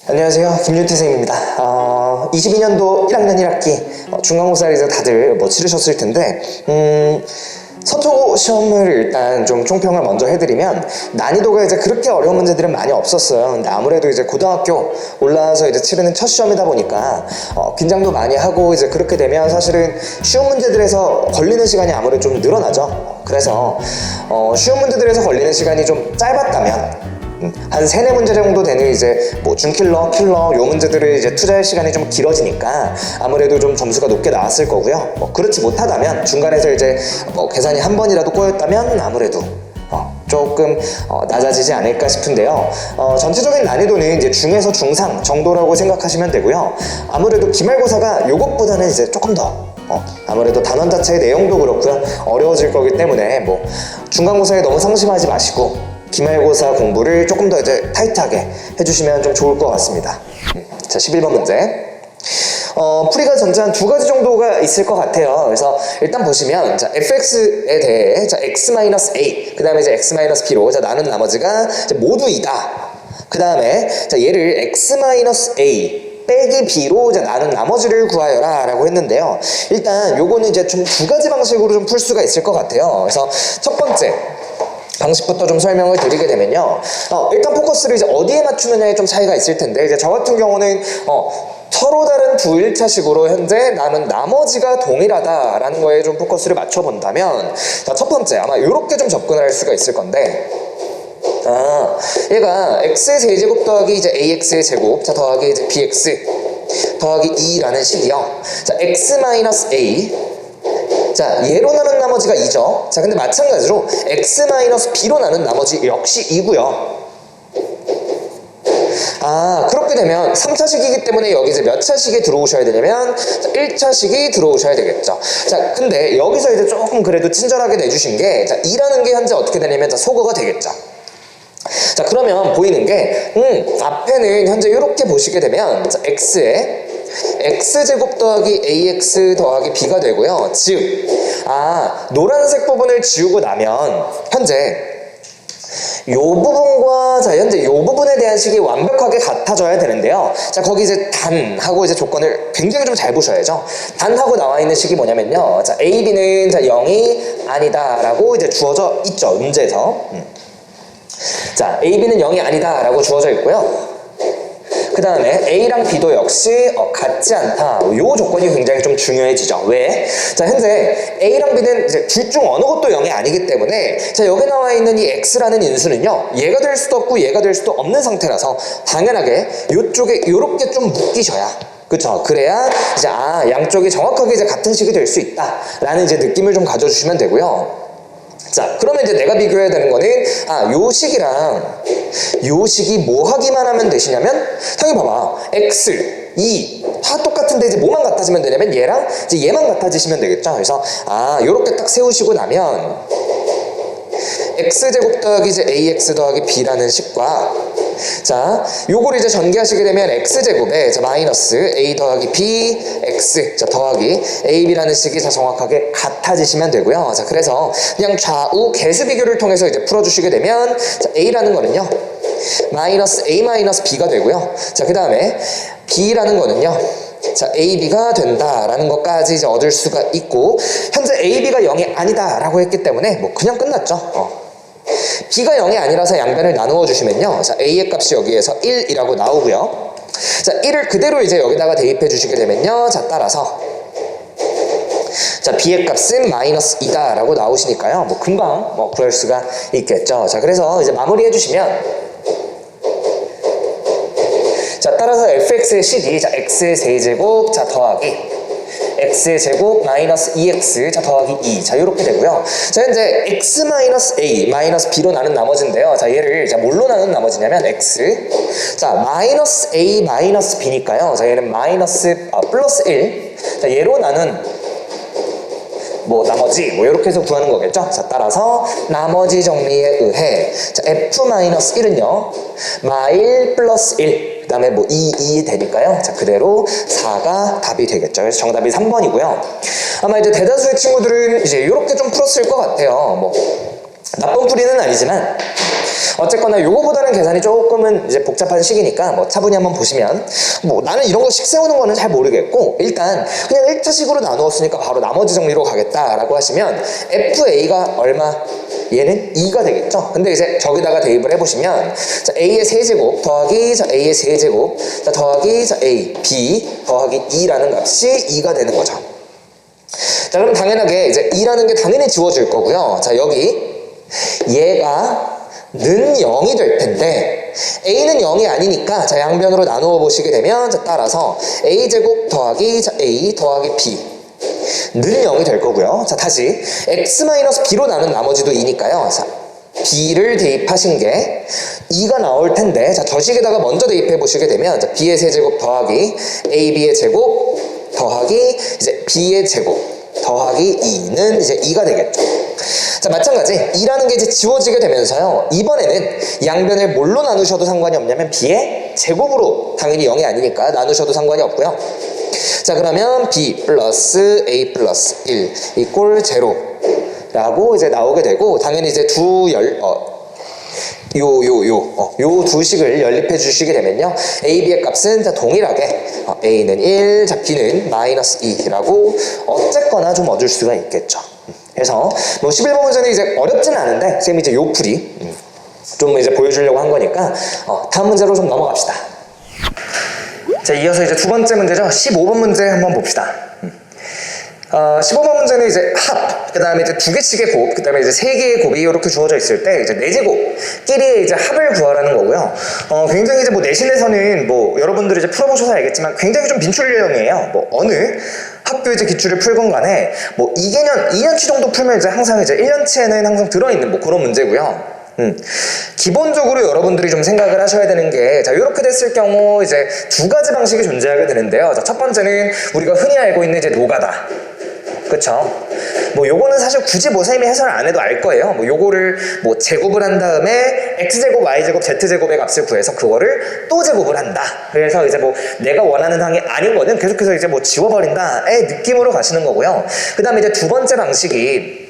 안녕하세요. 김윤태 선생님입니다. 22년도 1학년 1학기 중간고사 이제 다들 치르셨을 텐데 서초고 시험을 일단 좀 총평을 먼저 해드리면 난이도가 이제 그렇게 어려운 문제들은 많이 없었어요. 근데 아무래도 이제 고등학교 올라와서 이제 치르는 첫 시험이다 보니까 긴장도 많이 하고 이제 그렇게 되면 사실은 쉬운 문제들에서 걸리는 시간이 아무래도 좀 늘어나죠. 그래서 쉬운 문제들에서 걸리는 시간이 좀 짧았다면 한 3-4문제 정도 되는 이제 중킬러, 킬러 요 문제들을 이제 투자할 시간이 좀 길어지니까 아무래도 좀 점수가 높게 나왔을 거고요. 그렇지 못하다면 중간에서 이제 계산이 한 번이라도 꼬였다면 아무래도 조금 낮아지지 않을까 싶은데요. 전체적인 난이도는 이제 중에서 중상 정도라고 생각하시면 되고요. 아무래도 기말고사가 요것보다는 이제 조금 더 아무래도 단원 자체의 내용도 그렇고요. 어려워질 거기 때문에 중간고사에 너무 상심하지 마시고 기말고사 공부를 조금 더 이제 타이트하게 해주시면 좀 좋을 것 같습니다. 자, 11번 문제. 풀이가 전체 한 2가지 정도가 있을 것 같아요. 그래서 일단 보시면 자, fx에 대해 자, x-a 그 다음에 이제 x-b로 자, 나눈 나머지가 이제 모두 2다. 그 다음에 자, 얘를 x-a 빼기 b로 이제 나눈 나머지를 구하여라 라고 했는데요. 일단 요거는 이제 좀 2가지 방식으로 좀 풀 수가 있을 것 같아요. 그래서 첫 번째 방식부터 좀 설명을 드리게 되면요. 일단 포커스를 이제 어디에 맞추느냐에 좀 차이가 있을 텐데, 이제 저 같은 경우는 서로 다른 두 1차식으로 현재 나는 나머지가 동일하다라는 거에 좀 포커스를 맞춰본다면, 자, 첫 번째 아마 이렇게 좀 접근을 할 수가 있을 건데, 얘가 x의 세제곱 더하기 이제 ax의 제곱, 자, 더하기 이제 bx 더하기 2라는 식이요. 자, x-a 자, 얘로 나눈 나머지가 2죠. 자, 근데 마찬가지로 x-b로 나눈 나머지 역시 2고요. 그렇게 되면 3차식이기 때문에 여기 이제 몇 차식에 들어오셔야 되냐면 1차식이 들어오셔야 되겠죠. 자, 근데 여기서 이제 조금 그래도 친절하게 내주신 게 자, 2라는 게 현재 어떻게 되냐면 자, 소거가 되겠죠. 자, 그러면 보이는 게 앞에는 현재 이렇게 보시게 되면 자, x에 x제곱 더하기 ax 더하기 b가 되고요. 즉 노란색 부분을 지우고 나면 현재 요 부분과 자, 현재 요 부분에 대한 식이 완벽하게 같아져야 되는데요. 자, 거기 이제 단하고 이제 조건을 굉장히 좀 잘 보셔야죠. 단하고 나와 있는 식이 뭐냐면요. 자, a, b는 자, 0이 아니다라고 이제 주어져 있죠. 문제에서. 자, a, b는 0이 아니다라고 주어져 있고요. 그 다음에 A랑 B도 역시 같지 않다. 요 조건이 굉장히 좀 중요해지죠. 왜? 자, 현재 A랑 B는 이제 둘 중 어느 것도 0이 아니기 때문에 자, 여기 나와 있는 이 X라는 인수는요, 얘가 될 수도 없고 얘가 될 수도 없는 상태라서 당연하게 요쪽에 요렇게 좀 묶이셔야, 그쵸? 그래야 이제 양쪽이 정확하게 이제 같은 식이 될 수 있다라는 이제 느낌을 좀 가져주시면 되고요. 자, 그러면 이제 내가 비교해야 되는 거는 요 식이랑 요 식이 뭐 하기만 하면 되시냐면, 형이 봐봐, x, 2 다 똑같은데 이제 뭐만 같아지면 되냐면 얘랑 이제 얘만 같아지시면 되겠죠. 그래서 요렇게 딱 세우시고 나면 x제곱 더하기 이제 ax 더하기 b라는 식과 자, 요걸 이제 전개하시게 되면 x제곱에 자, 마이너스 a 더하기 b x 자, 더하기 ab라는 식이 자, 정확하게 같아지시면 되고요. 자, 그래서 그냥 좌우 개수 비교를 통해서 이제 풀어주시게 되면 자, a라는 거는요 마이너스 a 마이너스 b가 되고요. 자, 그 다음에 b라는 거는요 자, AB가 된다라는 것까지 이제 얻을 수가 있고, 현재 AB가 0이 아니다라고 했기 때문에 그냥 끝났죠. B가 0이 아니라서 양변을 나누어 주시면요. 자, A의 값이 여기에서 1이라고 나오고요. 자, 1을 그대로 이제 여기다가 대입해 주시게 되면요. 자, 따라서 자, B의 값은 마이너스 2다라고 나오시니까요. 금방 구할 수가 있겠죠. 자, 그래서 이제 마무리해 주시면 자, 따라서 fx의 식이 자, x의 세제곱 자, 더하기 x의 제곱 마이너스 2x 자, 더하기 2 자, 요렇게 되고요. 자, 현재 x 마이너스 a 마이너스 b로 나눈 나머지인데요. 자, 얘를 자, 뭘로 나눈 나머지냐면 x 자, 마이너스 a 마이너스 b니까요. 자, 얘는 마이너스 플러스 1 자, 얘로 나눈 나머지 이렇게 해서 구하는 거겠죠. 자, 따라서 나머지 정리에 의해 자, f-1은요 마1 플러스 1 그 다음에 2 되니까요. 자, 그대로 4가 답이 되겠죠. 그래서 정답이 3번이고요. 아마 이제 대다수의 친구들은 이제 이렇게 좀 풀었을 것 같아요. 나쁜 풀이는 아니지만 어쨌거나 요거보다는 계산이 조금은 이제 복잡한 식이니까 뭐 차분히 한번 보시면, 뭐 나는 이런 거 식 세우는 거는 잘 모르겠고 일단 그냥 1차식으로 나누었으니까 바로 나머지 정리로 가겠다라고 하시면 FA가 얼마? 얘는 2가 되겠죠. 근데 이제 저기다가 대입을 해보시면, 자, A의 세제곱 더하기 자 A의 세제곱 자 더하기 자 A, B 더하기 2라는 값이 2가 되는 거죠. 자, 그럼 당연하게 이제 2라는 게 당연히 지워질 거고요. 자, 여기 얘가 는 0이 될 텐데 A는 0이 아니니까 자, 양변으로 나누어 보시게 되면, 자, 따라서 A제곱 더하기 자 A 더하기 B 는 0이 될 거고요. 자, 다시 x-b로 나눈 나머지도 2니까요. 자, b를 대입하신 게 2가 나올 텐데, 자, 저 식에다가 먼저 대입해 보시게 되면, 자, b의 세제곱 더하기 ab의 제곱 더하기 이제 b의 제곱 더하기 2는 이제 2가 되겠죠. 자, 마찬가지 2라는 게 이제 지워지게 되면서요, 이번에는 양변을 뭘로 나누셔도 상관이 없냐면 b의 제곱으로, 당연히 0이 아니니까 나누셔도 상관이 없고요. 자, 그러면 b 플러스 a 플러스 1 이꼴 0 라고 이제 나오게 되고, 당연히 이제 요 두 식을 연립해 주시게 되면요, a, b의 값은 다 동일하게 a는 1, 자, b는 마이너스 2라고 어쨌거나 좀 얻을 수가 있겠죠. 그래서 뭐 11번 문제는 이제 어렵지는 않은데 쌤이 이제 요 풀이 좀 이제 보여주려고 한 거니까 다음 문제로 좀 넘어갑시다. 자, 이어서 이제 두 번째 문제죠. 15번 문제 한번 봅시다. 15번 문제는 이제 합, 그 다음에 이제 두 개씩의 곱, 그 다음에 이제 세 개의 곱이 이렇게 주어져 있을 때 이제 네 제곱끼리의 이제 합을 구하라는 거고요. 굉장히 이제 뭐 내신에서는 뭐 여러분들이 이제 풀어보셔서 알겠지만 굉장히 좀 빈출 유형이에요. 뭐 어느 학교 이제 기출을 풀건 간에 뭐 2년치 정도 풀면 이제 항상 이제 1년치에는 항상 들어있는 뭐 그런 문제고요. 기본적으로 여러분들이 좀 생각을 하셔야 되는 게, 자, 이렇게 됐을 경우 이제 두 가지 방식이 존재하게 되는데요. 자, 첫 번째는 우리가 흔히 알고 있는 이제 노가다. 그쵸? 뭐 요거는 사실 굳이 뭐 쌤이 해설 안 해도 알 거예요. 뭐 요거를 뭐 제곱을 한 다음에 x제곱, y제곱, z제곱의 값을 구해서 그거를 또 제곱을 한다. 그래서 이제 뭐 내가 원하는 항이 아닌 거는 계속해서 이제 뭐 지워버린다의 느낌으로 가시는 거고요. 그 다음에 이제 두 번째 방식이,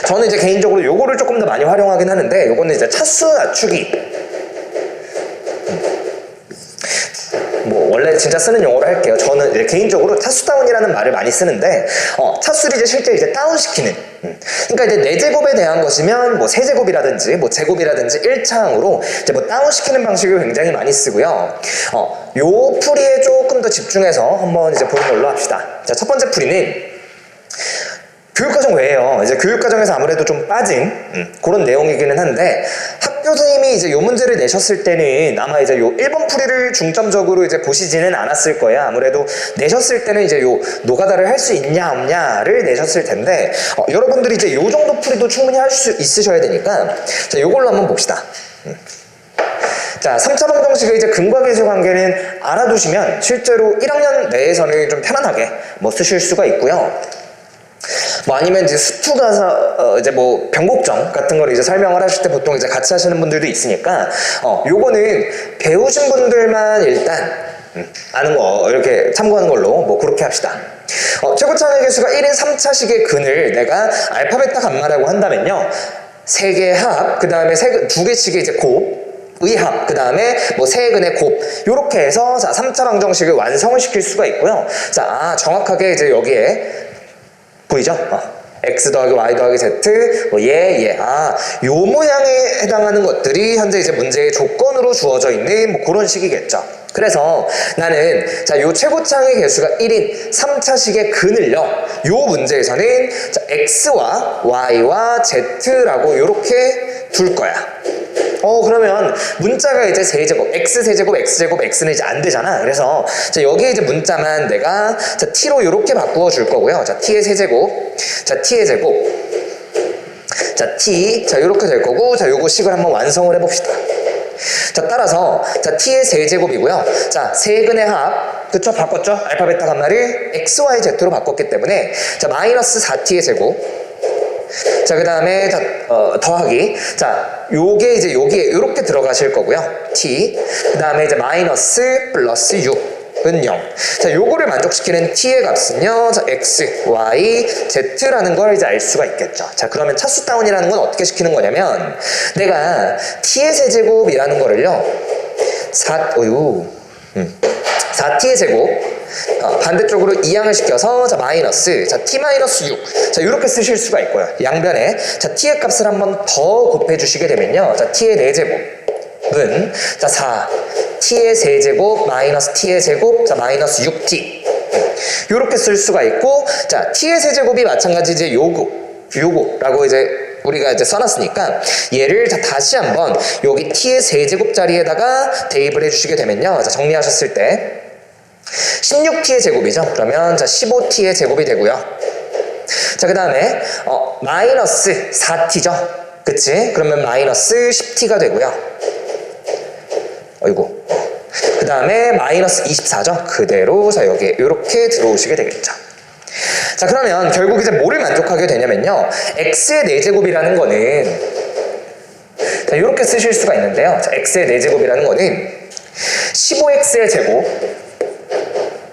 저는 이제 개인적으로 요거를 조금 더 많이 활용하긴 하는데, 요거는 이제 차수 낮추기. 뭐 원래 진짜 쓰는 용어로 할게요. 저는 이제 개인적으로 차수 다운이라는 말을 많이 쓰는데, 차수를 이제 실제 이제 다운시키는. 그러니까 이제 네 제곱에 대한 것이면 뭐 세제곱이라든지 뭐 제곱이라든지 1차항으로 이제 뭐 다운시키는 방식을 굉장히 많이 쓰고요. 요 풀이에 조금 더 집중해서 한번 이제 보는 걸로 합시다. 자, 첫 번째 풀이는 교육과정 외에요. 이제 교육과정에서 아무래도 좀 빠진 그런 내용이기는 한데, 학교 선생님이 이제 요 문제를 내셨을 때는 아마 이제 요 1번 풀이를 중점적으로 이제 보시지는 않았을 거예요. 아무래도 내셨을 때는 이제 요 노가다를 할 수 있냐 없냐를 내셨을 텐데, 여러분들이 이제 요 정도 풀이도 충분히 할 수 있으셔야 되니까, 자, 요걸로 한번 봅시다. 자, 3차 방정식의 이제 근과 계수 관계는 알아두시면 실제로 1학년 내에서는 좀 편안하게 뭐 쓰실 수가 있고요. 뭐 아니면 이제 수투 가사 이제 뭐 변곡점 같은 걸 이제 설명을 하실 때 보통 이제 같이 하시는 분들도 있으니까 요거는 배우신 분들만 일단 아는 거 이렇게 참고하는 걸로 뭐 그렇게 합시다. 최고차의 개수가 1인 3차식의 근을 내가 알파 베타 감마라고 한다면요, 세 개의 합, 그 다음에 두 개씩의 이제 곱 의합, 그 다음에 뭐 세 근의 곱, 요렇게 해서 자 3차 방정식을 완성을 시킬 수가 있고요. 자, 정확하게 이제 여기에 보이죠? x 더하기 y 더하기 z, 뭐 요 모양에 해당하는 것들이 현재 이제 문제의 조건으로 주어져 있는 뭐 그런 식이겠죠. 그래서 나는 자, 요 최고차항의 개수가 1인 3차식의 근을요, 요 문제에서는 자, x와 y와 z라고 요렇게 둘 거야. 그러면 문자가 이제 세제곱, x세제곱, x제곱, x는 이제 안 되잖아. 그래서 자, 여기에 이제 문자만 내가 자, t로 이렇게 바꾸어 줄 거고요. 자, t의 세제곱, 자, t의 제곱, 자, t, 자, 이렇게 될 거고, 자, 요거 식을 한번 완성을 해봅시다. 자, 따라서 자, t의 세제곱이고요. 자, 세근의 합, 그쵸? 바꿨죠? 알파 베타 감마를 x, y, z로 바꿨기 때문에 자, 마이너스 4t의 제곱, 자, 그 다음에 더하기, 자, 요게 이제 여기에 이렇게 들어가실 거고요. t, 그 다음에 이제 마이너스 플러스 6, 0. 자, 요거를 만족시키는 t의 값은요. 자, x, y, z라는 걸 이제 알 수가 있겠죠. 자, 그러면 차수 다운이라는 건 어떻게 시키는 거냐면 내가 t의 세제곱이라는 거를요. 4t의 제곱 반대쪽으로 이항을 시켜서 자 마이너스 자 t-6 자 이렇게 쓰실 수가 있고요. 양변에 자 t의 값을 한번 더 곱해 주시게 되면요. 자 t의 4제곱은 자 4 t의 세제곱 마이너스 t의 제곱 자 마이너스 6t 이렇게 쓸 수가 있고 자 t의 세제곱이 마찬가지 이제 요거라고 이제 우리가 이제 써놨으니까 얘를 자 다시 한번 여기 t의 세제곱 자리에다가 대입을 해주시게 되면요. 자 정리하셨을 때 16t의 제곱이죠. 그러면 자 15t의 제곱이 되고요. 자 그 다음에 마이너스 4t죠. 그치? 그러면 마이너스 10t가 되고요. 어이구. 그 다음에 마이너스 24죠. 그대로 자 여기 이렇게 들어오시게 되겠죠. 자 그러면 결국 이제 뭐를 만족하게 되냐면요. x의 4제곱이라는 거는 자 이렇게 쓰실 수가 있는데요. 자 x의 4제곱이라는 거는 15x의 제곱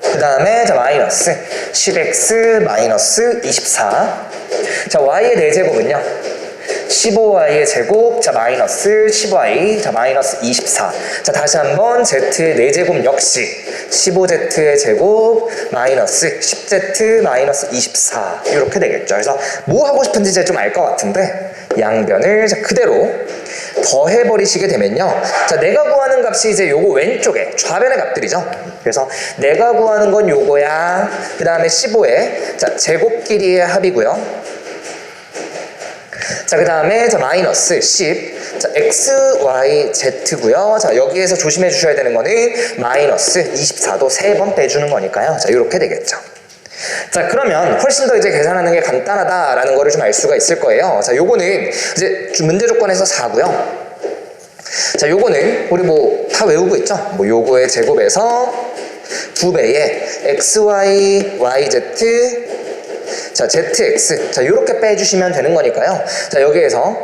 그 다음에 자 마이너스 10x 마이너스 24 자 y의 4제곱은요 15y의 제곱 자 마이너스 10y 자 마이너스 24 자 다시 한번 z의 4제곱 역시 15z의 제곱 마이너스 10z 마이너스 24 이렇게 되겠죠. 그래서 뭐 하고 싶은지 이제 좀 알 것 같은데 양변을 자 그대로 더해버리시게 되면요. 자 내가 구하는 값이 이제 요거 왼쪽에 좌변의 값들이죠. 그래서 내가 구하는 건 요거야. 그 다음에 15의 자 제곱 길이의 합이고요. 자, 그 다음에 자 마이너스 10 자 x, y, z고요. 자 여기에서 조심해 주셔야 되는 거는 마이너스 24도 3번 빼주는 거니까요. 자 이렇게 되겠죠. 자 그러면 훨씬 더 이제 계산하는 게 간단하다라는 거를 좀 알 수가 있을 거예요. 자 요거는 이제 문제 조건에서 4고요. 자 요거는 우리 뭐 다 외우고 있죠. 뭐 요거의 제곱에서 2배의 xy, yz 자 zx 자 요렇게 빼주시면 되는 거니까요. 자 여기에서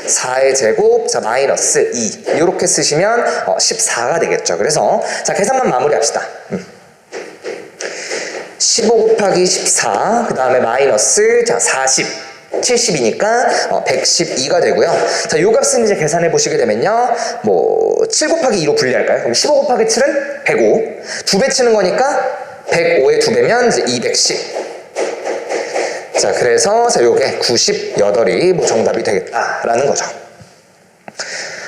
4의 제곱 자 마이너스 2 요렇게 쓰시면 14가 되겠죠. 그래서 자 계산만 마무리합시다. 15 곱하기 14 그 다음에 마이너스 자 40 70이니까 112가 되고요. 자, 요 값은 이제 계산해 보시게 되면요. 뭐 7 곱하기 2로 분리할까요? 그럼 15 곱하기 7은 105 2배 치는 거니까 105의 2배면 이제 210 자 그래서 자 요게 98이 뭐 정답이 되겠다라는 거죠.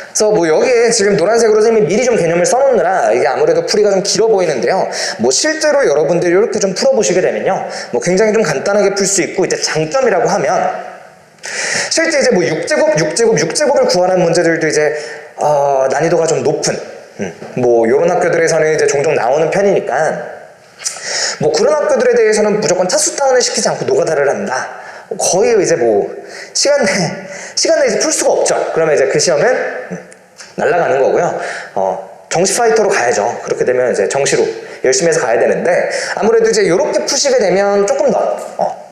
그래서 뭐 여기에 지금 노란색으로 선생님이 미리 좀 개념을 써놓느라 이게 아무래도 풀이가 좀 길어 보이는데요. 뭐 실제로 여러분들이 이렇게 좀 풀어보시게 되면요. 뭐 굉장히 좀 간단하게 풀 수 있고 이제 장점이라고 하면 실제 이제 뭐 6제곱을 구하는 문제들도 이제 난이도가 좀 높은 뭐 요런 학교들에서는 이제 종종 나오는 편이니까 뭐 그런 학교들에 대해서는 무조건 차수 다운을 시키지 않고 노가다를 한다. 거의 이제 뭐 시간 내에 이제 풀 수가 없죠. 그러면 이제 그 시험은 날아가는 거고요. 정시 파이터로 가야죠. 그렇게 되면 이제 정시로 열심히 해서 가야 되는데 아무래도 이제 이렇게 푸시게 되면 조금 더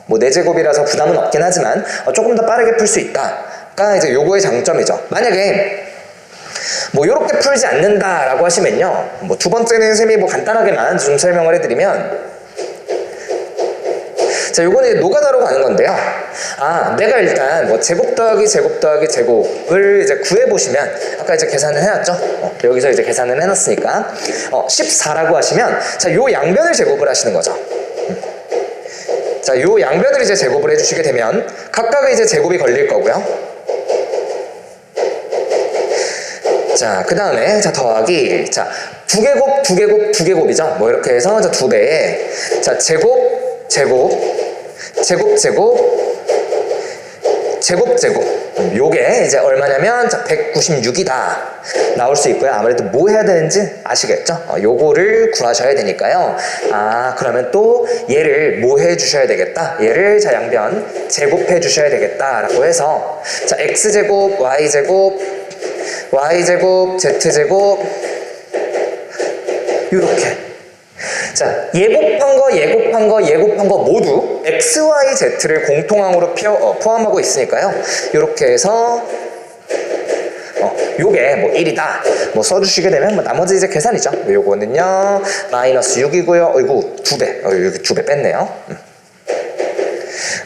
뭐 4제곱이라서 부담은 없긴 하지만 조금 더 빠르게 풀 수 있다가 이제 요거의 장점이죠. 만약에 뭐 이렇게 풀지 않는다라고 하시면요. 뭐 두 번째는 쌤이 뭐 간단하게만 좀 설명을 해드리면 자 요거는 노가다로 가는 건데요. 내가 일단 뭐 제곱 더하기 제곱을 이제 구해보시면 아까 이제 계산을 해놨죠. 여기서 이제 계산을 해놨으니까 14라고 하시면 자 요 양변을 제곱을 하시는 거죠. 자 요 양변을 이제 제곱을 해주시게 되면 각각의 이제 제곱이 걸릴 거고요. 자, 그 다음에, 자, 더하기, 자, 2개곱이죠. 뭐, 이렇게 해서, 자, 2배에, 자, 제곱. 요게 이제 얼마냐면, 자, 196이다. 나올 수 있고요. 아무래도 뭐 해야 되는지 아시겠죠? 요거를 구하셔야 되니까요. 그러면 또 얘를 뭐 해 주셔야 되겠다? 얘를 자, 양변 제곱해 주셔야 되겠다라고 해서, 자, x제곱, y제곱, z제곱 이렇게 자 예곱한 거 모두 x, y, z를 공통항으로 포함하고 있으니까요. 이렇게 해서 요게 뭐 1이다 뭐 써주시게 되면 뭐 나머지 이제 계산이죠. 요거는요 마이너스 6이고요. 어이구 2배 여기 2배 뺐네요.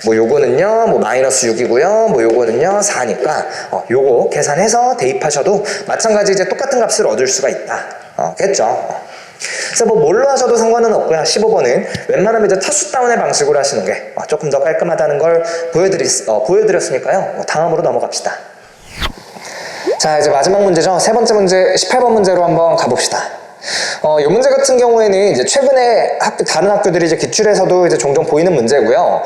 뭐 요거는요 뭐 마이너스 6이고요. 뭐 요거는요 4니까 요거 계산해서 대입하셔도 마찬가지 이제 똑같은 값을 얻을 수가 있다. 겠죠. 그래서 뭐 뭘로 하셔도 상관은 없고요. 15번은 웬만하면 이제 차수 다운의 방식으로 하시는 게 조금 더 깔끔하다는 걸 보여드렸으니까요. 다음으로 넘어갑시다. 자, 이제 마지막 문제죠. 세 번째 문제 18번 문제로 한번 가봅시다. 이 문제 같은 경우에는 이제 최근에 다른 학교들이 이제 기출에서도 이제 종종 보이는 문제고요.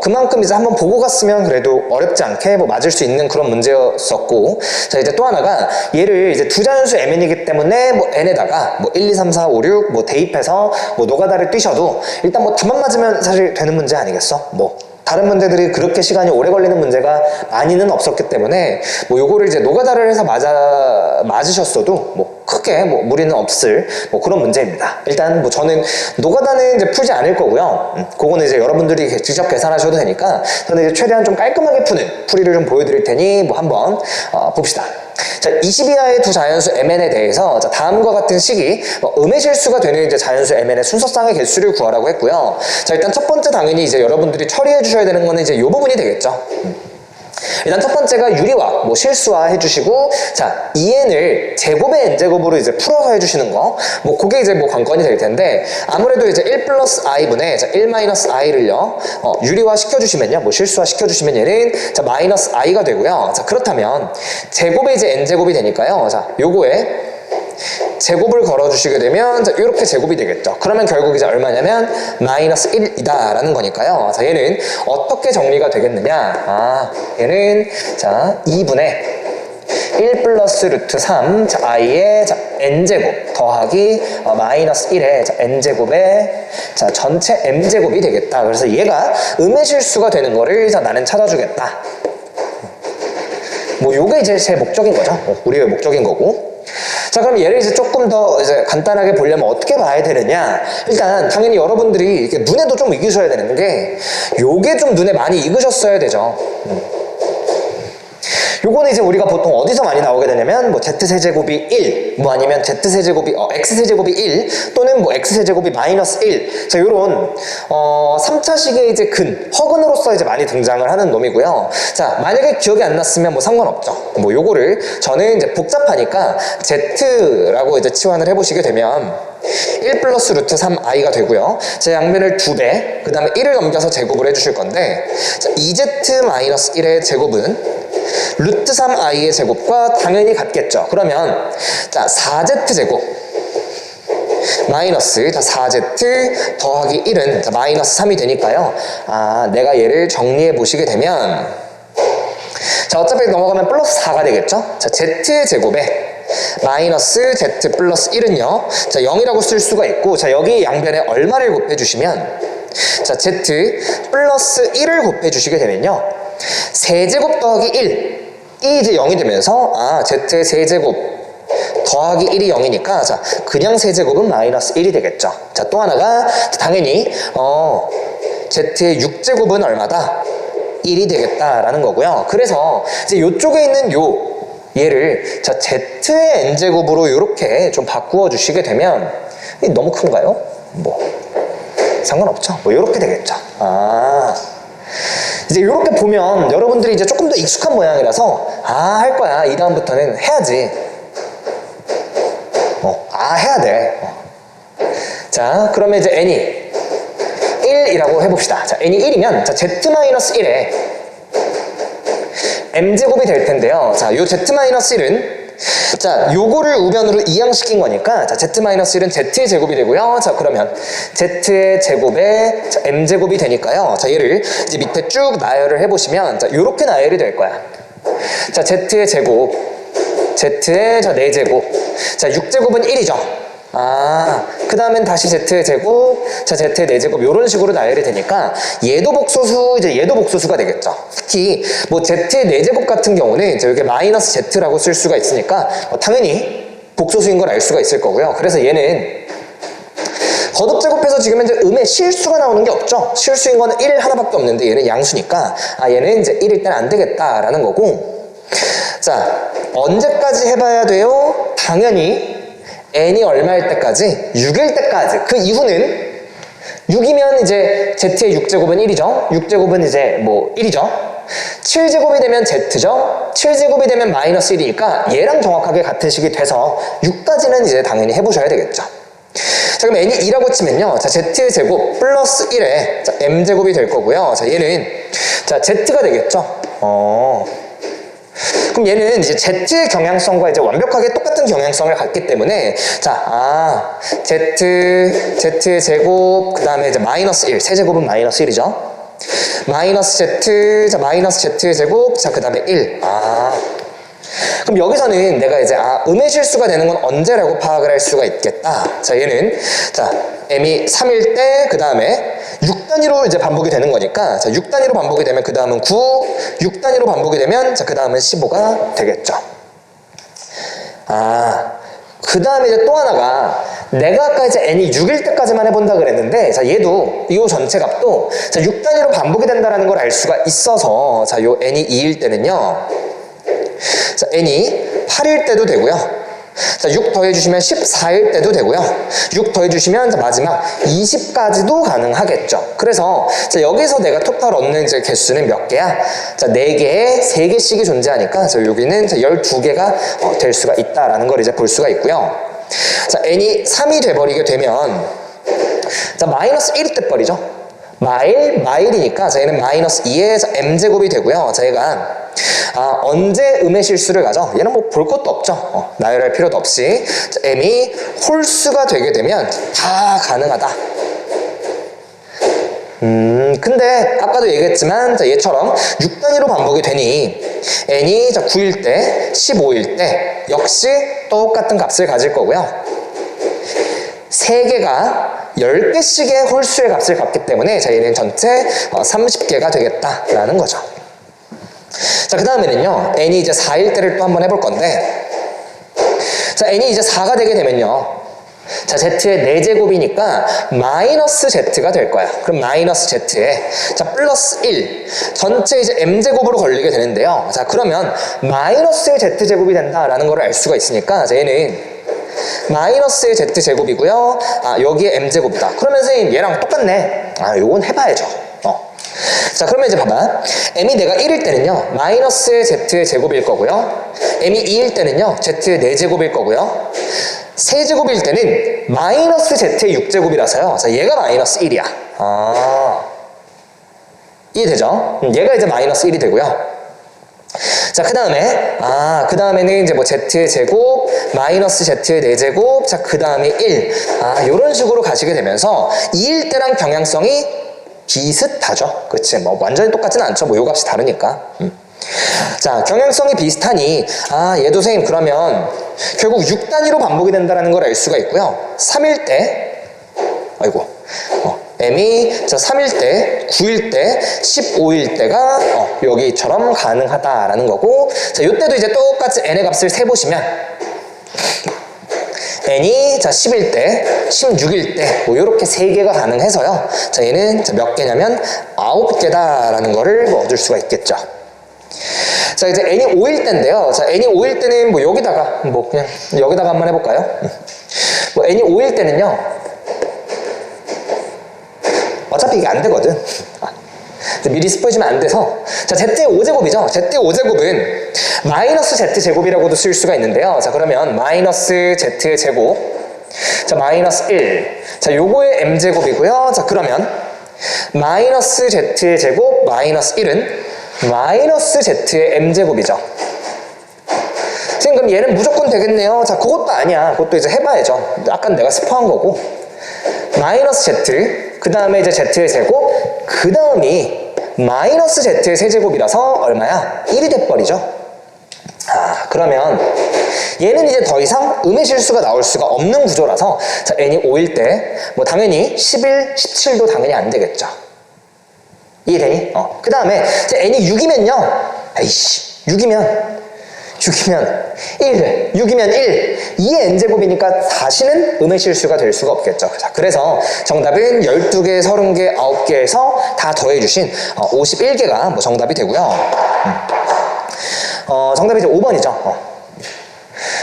그만큼 이제 한번 보고 갔으면 그래도 어렵지 않게 뭐 맞을 수 있는 그런 문제였었고, 자, 이제 또 하나가 얘를 이제 두 자연수 mn이기 때문에 뭐 n에다가 뭐 1, 2, 3, 4, 5, 6 뭐 대입해서 뭐 노가다를 뛰셔도 일단 뭐 답만 맞으면 사실 되는 문제 아니겠어? 뭐. 다른 문제들이 그렇게 시간이 오래 걸리는 문제가 많이는 없었기 때문에 뭐 요거를 이제 노가다를 해서 맞으셨어도 뭐 크게 뭐 무리는 없을 뭐 그런 문제입니다. 일단 뭐 저는 노가다는 이제 풀지 않을 거고요. 그거는 이제 여러분들이 직접 계산하셔도 되니까 저는 이제 최대한 좀 깔끔하게 푸는 풀이를 좀 보여드릴 테니 뭐 한번 봅시다. 자, 20이하의 두 자연수 mn에 대해서 자, 다음과 같은 식이 음의 실수가 되는 이제 자연수 mn의 순서쌍의 개수를 구하라고 했고요. 자, 일단 첫 번째 당연히 이제 여러분들이 처리해 주셔야 되는 거는 이제 이 부분이 되겠죠. 일단 첫 번째가 유리화, 뭐 실수화 해주시고, 자, 2n을 제곱의 n제곱으로 이제 풀어서 해주시는 거, 뭐 그게 이제 뭐 관건이 될 텐데, 아무래도 이제 1 플러스 i분의 1 마이너스 i를요, 유리화 시켜주시면요, 뭐 실수화 시켜주시면 얘는 자 마이너스 i가 되고요. 자, 그렇다면 제곱에 이제 n제곱이 되니까요. 자, 요거에 제곱을 걸어주시게 되면 자, 이렇게 제곱이 되겠죠. 그러면 결국 이제 얼마냐면 마이너스 1이다 라는 거니까요. 자, 얘는 어떻게 정리가 되겠느냐. 얘는 자 2분의 1 플러스 루트 3 자, i의 자, n제곱 더하기 마이너스 1의 자, n제곱의 자, 전체 m제곱이 되겠다. 그래서 얘가 음의 실수가 되는 거를 자, 나는 찾아주겠다. 뭐 요게 이제 제 목적인 거죠. 우리의 목적인 거고. 자, 그럼 얘를 이제 조금 더 이제 간단하게 보려면 어떻게 봐야 되느냐. 일단 당연히 여러분들이 이렇게 눈에도 좀 익으셔야 되는 게 요게 좀 눈에 많이 익으셨어야 되죠. 요거는 이제 우리가 보통 어디서 많이 나오게 되냐면 뭐 z세제곱이 1 뭐 아니면 z세제곱이 x세제곱이 1 또는 뭐 x세제곱이 마이너스 1 자 요런 3차식의 이제 허근으로서 이제 많이 등장을 하는 놈이고요. 자, 만약에 기억이 안 났으면 뭐 상관없죠. 뭐 요거를 저는 이제 복잡하니까 z라고 이제 치환을 해보시게 되면 1 플러스 루트 3i가 되고요. 제 양변을 2배 그 다음에 1을 넘겨서 제곱을 해주실 건데 자, 2z 마이너스 1의 제곱은 루트 3i의 제곱과 당연히 같겠죠. 그러면 자 4z제곱 마이너스 자 4z 더하기 1은 자, 마이너스 3이 되니까요. 내가 얘를 정리해 보시게 되면 자 어차피 넘어가면 플러스 4가 되겠죠. 자 z의 제곱에 마이너스 z 플러스 1은요 자 0이라고 쓸 수가 있고 자 여기 양변에 얼마를 곱해 주시면 자 z 플러스 1을 곱해 주시게 되면요 세제곱 더하기 1 이 이제 0이 되면서 z의 세제곱 더하기 1이 0이니까 자 그냥 세제곱은 마이너스 1이 되겠죠. 자 또 하나가 당연히 z의 6제곱은 얼마다? 1이 되겠다라는 거고요. 그래서 이제 요쪽에 있는 얘를 자 z의 n제곱으로 이렇게 좀 바꾸어 주시게 되면 너무 큰가요? 뭐 상관없죠. 뭐 이렇게 되겠죠. 이제 이렇게 보면 여러분들이 이제 조금 더 익숙한 모양이라서 할 거야. 이 다음부터는 해야지. 해야 돼. 자, 그러면 이제 n이 1이라고 해봅시다. 자, n이 1이면 자 z-1에 m제곱이 될 텐데요. 자, 요 z-1은 자, 요거를 우변으로 이항시킨 거니까 자, z-1은 z의 제곱이 되고요. 자, 그러면 z의 제곱에 자, m제곱이 되니까요. 자, 얘를 이제 밑에 쭉 나열을 해보시면 자, 요렇게 나열이 될 거야. 자, z의 제곱 z의 자, 4제곱 자, 6제곱은 1이죠. 그 다음엔 다시 z의 제곱, 자, z의 4제곱, 요런 식으로 나열이 되니까, 얘도 복소수, 이제 얘도 복소수가 되겠죠. 특히, 뭐, z의 4제곱 같은 경우는, 이제 여기 마이너스 z라고 쓸 수가 있으니까, 당연히 복소수인 걸 알 수가 있을 거고요. 그래서 얘는, 거듭제곱해서 지금 현재 음의 실수가 나오는 게 없죠. 실수인 거는 1 하나밖에 없는데, 얘는 양수니까, 얘는 이제 1일 때는 안 되겠다라는 거고, 자, 언제까지 해봐야 돼요? 당연히 n이 얼마일 때까지? 6일 때까지. 그 이후는 6이면 이제 z의 6제곱은 1이죠. 6제곱은 이제 뭐 1이죠. 7제곱이 되면 z죠. 7제곱이 되면 마이너스 1이니까 얘랑 정확하게 같은 식이 돼서 6까지는 이제 당연히 해보셔야 되겠죠. 자, 그럼 n이 2라고 치면요. 자, z의 제곱 플러스 1에 자, m제곱이 될 거고요. 자, 얘는 자, z가 되겠죠. 그럼 얘는 이제 z의 경향성과 이제 완벽하게 똑같은 경향성을 갖기 때문에 자, z의 제곱 그 다음에 이제 마이너스 1 세제곱은 마이너스 1이죠. 마이너스 z 자 마이너스 z의 제곱 자 그 다음에 1 그럼 여기서는 내가 이제 음의 실수가 되는 건 언제라고 파악을 할 수가 있겠다. 자, 얘는 자 m이 3일 때 그 다음에 6단위로 이제 반복이 되는 거니까 자 6단위로 반복이 되면 그 다음은 9 6단위로 반복이 되면 자 그 다음은 15가 되겠죠. 그 다음에 이제 또 하나가 내가 아까 이제 n이 6일 때까지만 해본다 그랬는데 자 얘도 이 전체 값도 자 6단위로 반복이 된다는 걸 알 수가 있어서 자 요 n이 2일 때는요 자 n이 8일 때도 되고요 자 6 더해주시면 14일 때도 되고요 6 더해주시면 자 마지막 20까지도 가능하겠죠. 그래서 자 여기서 내가 토탈 얻는 이제 개수는 몇 개야? 자 4개에 3개씩이 존재하니까 자 여기는 자 12개가 될 수가 있다라는 걸 이제 볼 수가 있고요. 자 n이 3이 돼버리게 되면 자 마이너스 1이 돼버리죠. 마일이니까 자 얘는 마이너스 2의 자 m제곱이 되고요. 자 얘가 언제 음의 실수를 가져? 얘는 뭐 볼 것도 없죠. 나열할 필요도 없이 자, m이 홀수가 되게 되면 다 가능하다. 근데 아까도 얘기했지만 자, 얘처럼 6단위로 반복이 되니 n이 자 9일 때 15일 때 역시 똑같은 값을 가질 거고요 3개가 10개씩의 홀수의 값을 갖기 때문에 자, 얘는 전체 30개가 되겠다라는 거죠. 자, 그 다음에는요 n이 이제 4일 때를 또 한번 해볼 건데 자 n이 이제 4가 되게 되면요 자 z의 4제곱이니까 마이너스 z가 될 거야. 그럼 마이너스 z에 자 플러스 1 전체 이제 m제곱으로 걸리게 되는데요. 자 그러면 마이너스의 z제곱이 된다라는 걸 알 수가 있으니까 자 얘는 마이너스의 z제곱이고요 여기에 m제곱이다. 그러면 선생님 얘랑 똑같네. 요건 해봐야죠. 자 그러면 이제 봐봐 m이 내가 1일 때는요 마이너스의 z의 제곱일 거고요 m이 2일 때는요 z의 4제곱일 거고요 세제곱일 때는 마이너스 z의 6제곱이라서요 자 얘가 마이너스 1이야. 이해되죠? 얘가 이제 마이너스 1이 되고요 자 그 다음에 그 다음에는 이제 뭐 z의 제곱 마이너스 z의 4제곱 자 그 다음에 1 요런 식으로 가시게 되면서 2일 때랑 경향성이 비슷하죠. 그치? 뭐 완전히 똑같지는 않죠. 뭐 요 값이 다르니까. 자, 경향성이 비슷하니 얘도 선생님 그러면 결국 6단위로 반복이 된다는 걸 알 수가 있고요. 3일 때 m이 자 3일 때, 9일 때, 15일 때가 여기처럼 가능하다라는 거고 자, 요때도 이제 똑같이 n의 값을 세보시면 n이 자 10일 때, 16일 때 뭐 요렇게 3개가 가능해서요. 자 얘는 자, 몇 개냐면 9개다라는 거를 뭐 얻을 수가 있겠죠. 자 이제 n이 5일 때인데요. 자 n이 5일 때는 뭐 여기다가 뭐 그냥 여기다가 한번 해볼까요? 뭐 n이 5일 때는요. 어차피 이게 안 되거든. 미리 스포해주면 안 돼서 자 z의 5제곱이죠. z의 5제곱은 마이너스 z제곱이라고도 쓸 수가 있는데요. 자 그러면 마이너스 z의 제곱 자 마이너스 1 자 요거의 m제곱이고요. 자 그러면 마이너스 z의 제곱 마이너스 1은 마이너스 z의 m제곱이죠. 지금 그럼 얘는 무조건 되겠네요. 자 그것도 아니야. 그것도 이제 해봐야죠. 아까 내가 스포한 거고 마이너스 z 그 다음에 이제 z의 제곱 그 다음이 마이너스 z의 세제곱이라서 얼마야? 1이 돼버리죠. 그러면 얘는 이제 더 이상 음의 실수가 나올 수가 없는 구조라서 자 n이 5일 때 뭐 당연히 11, 17도 당연히 안 되겠죠. 이해되니? 그 다음에 n이 6이면요 에이씨 6이면 1 6이면 1 2의 n제곱이니까 다시는 음의 실수가 될 수가 없겠죠. 자, 그래서 정답은 12개, 30개, 9개에서 다 더해주신 51개가 뭐 정답이 되고요. 정답이 이제 5번이죠.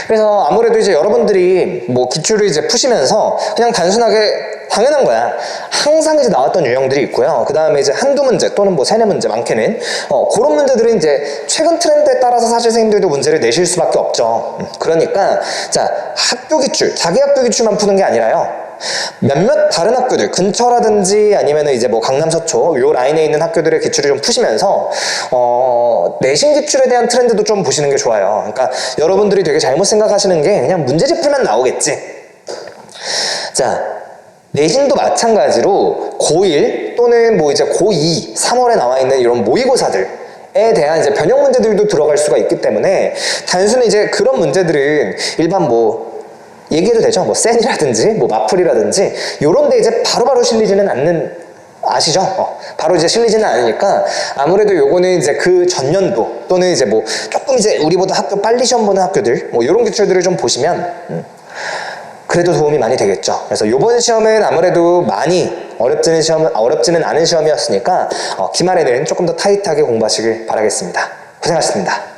그래서 아무래도 이제 여러분들이 뭐 기출을 이제 푸시면서 그냥 단순하게 당연한 거야. 항상 이제 나왔던 유형들이 있고요. 그 다음에 이제 한두 문제 또는 뭐 세네 문제 많게는 그런 문제들은 이제 최근 트렌드에 따라서 사실 선생님들도 문제를 내실 수밖에 없죠. 그러니까 자, 학교 기출, 자기 학교 기출만 푸는 게 아니라요. 몇몇 다른 학교들 근처라든지 아니면은 이제 뭐 강남 서초 요 라인에 있는 학교들의 기출을 좀 푸시면서 내신 기출에 대한 트렌드도 좀 보시는 게 좋아요. 그러니까 여러분들이 되게 잘못 생각하시는 게 그냥 문제집 풀면 나오겠지. 자, 내신도 마찬가지로 고1 또는 뭐 이제 고2 3월에 나와 있는 이런 모의고사들에 대한 이제 변형 문제들도 들어갈 수가 있기 때문에 단순히 이제 그런 문제들은 일반 뭐 얘기해도 되죠? 뭐 센이라든지 뭐 마플이라든지 요런 데 이제 바로바로 실리지는 않는 아시죠? 바로 이제 실리지는 않으니까 아무래도 요거는 이제 그 전년도 또는 이제 뭐 조금 이제 우리보다 학교 빨리 시험 보는 학교들 뭐 요런 기출들을 좀 보시면 그래도 도움이 많이 되겠죠. 그래서 요번 시험은 아무래도 많이 어렵지는 않은 시험이었으니까 기말에는 조금 더 타이트하게 공부하시길 바라겠습니다. 고생하셨습니다.